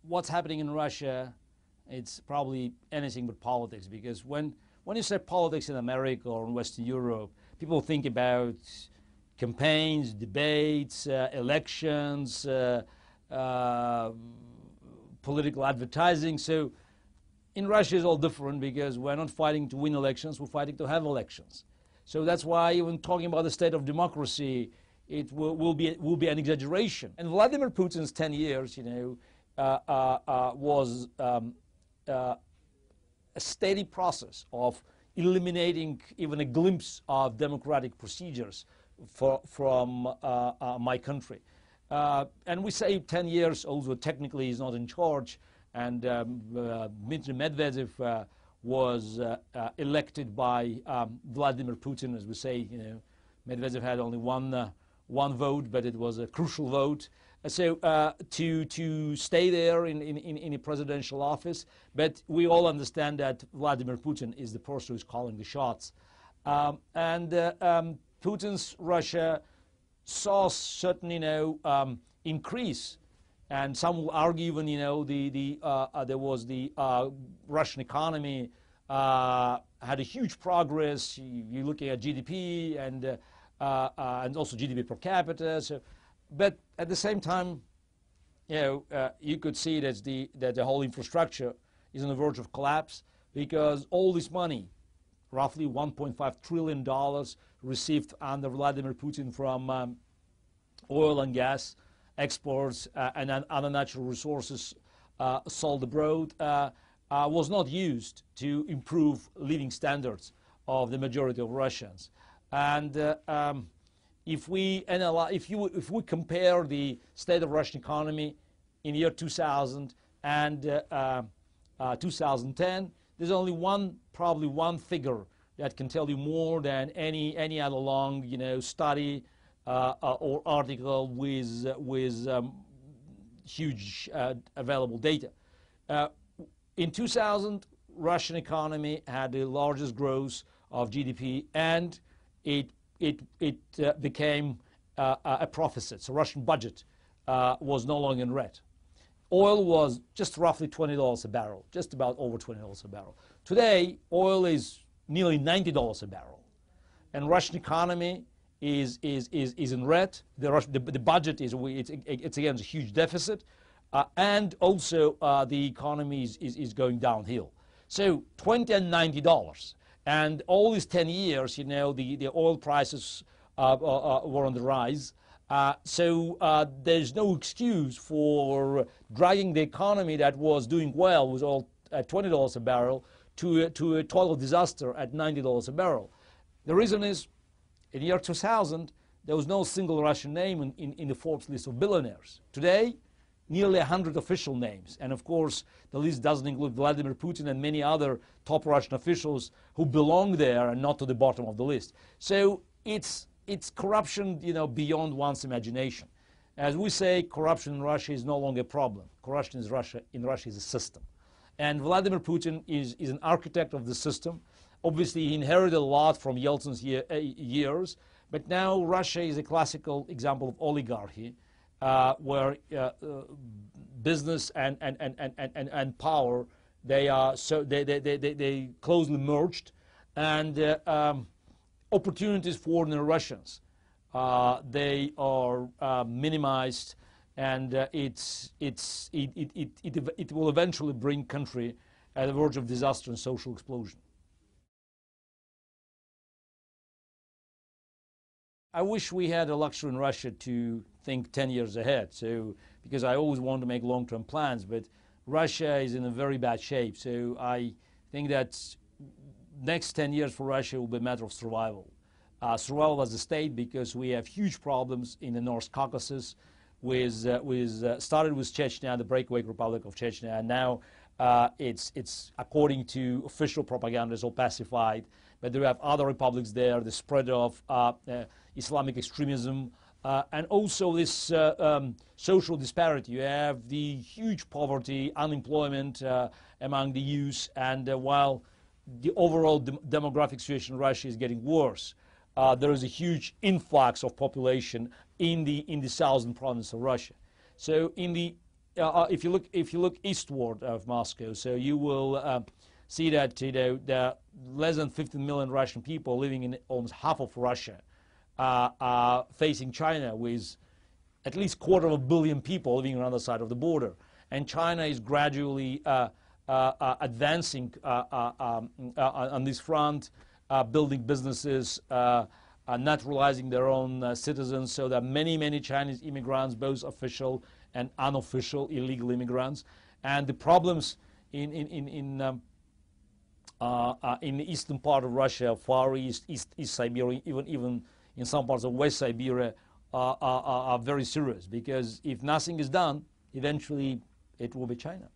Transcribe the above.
what's happening in Russia, it's probably anything but politics, because when you say politics in America or in Western Europe, people think about campaigns, debates, elections, political advertising. So in Russia it's all different, because we're not fighting to win elections, we're fighting to have elections. So that's why even talking about the state of democracy, it will be an exaggeration. And Vladimir Putin's 10 years, was a steady process of eliminating even a glimpse of democratic procedures from my country. And we say 10 years, although technically he's not in charge, and Dmitry Medvedev was elected by Vladimir Putin, as we say. Medvedev had only one vote, but it was a crucial vote. So to stay there in a presidential office, but we all understand that Vladimir Putin is the person who's calling the shots. Putin's Russia saw certain, increase, and some will argue even, there was the Russian economy had a huge progress. You're looking at GDP and also GDP per capita. So, but at the same time, you could see that the whole infrastructure is on the verge of collapse, because all this money, roughly $1.5 trillion, received under Vladimir Putin from oil and gas exports and other natural resources sold abroad, was not used to improve living standards of the majority of Russians. And if we compare the state of Russian economy in the year 2000 and 2010, there's only probably one figure that can tell you more than any other long, study or article with huge available data. In 2000, Russian economy had the largest growth of GDP, and it became a deficit. So Russian budget was no longer in red. Oil was just roughly $20 a barrel, just about over $20 a barrel. Today, oil is nearly $90 a barrel, and Russian economy is in red. The budget is it's again a huge deficit, and also the economy is going downhill. So $20 and $90, and all these 10 years, the oil prices were on the rise. So there's no excuse for dragging the economy that was doing well, was all at $20 a barrel, to a total disaster at $90 a barrel. The reason is, in the year 2000, there was no single Russian name in the Forbes list of billionaires. Today, nearly 100 official names. And of course, the list doesn't include Vladimir Putin and many other top Russian officials who belong there and not to the bottom of the list. So it's corruption, beyond one's imagination. As we say, corruption in Russia is no longer a problem. Corruption in Russia is a system. And Vladimir Putin is an architect of the system. Obviously, he inherited a lot from Yeltsin's years, but now Russia is a classical example of oligarchy, where business and power, they closely merged, and opportunities for ordinary Russians, they are minimized, and it will eventually bring country at the verge of disaster and social explosion. I wish we had a luxury in Russia to think 10 years ahead, because I always want to make long-term plans, but Russia is in a very bad shape. So I think that next 10 years for Russia will be a matter of survival. Survival as a state, because we have huge problems in the North Caucasus, started with Chechnya, the breakaway Republic of Chechnya, and now it's according to official propaganda, it's all pacified, but there have other republics there, the spread of Islamic extremism, and also this social disparity. You have the huge poverty, unemployment among the youth, and while the overall demographic situation in Russia is getting worse, there is a huge influx of population in the southern province of Russia. So in the if you look eastward of Moscow, so you will see that there are less than 15 million Russian people living in almost half of Russia, facing China with at least 250 million people living on the other side of the border, and China is gradually advancing on this front, building businesses, naturalizing their own citizens, so that many Chinese immigrants, both official and unofficial illegal immigrants, and the problems in the eastern part of Russia, Far East, East Siberia, even in some parts of West Siberia, are very serious, because if nothing is done, eventually it will be China.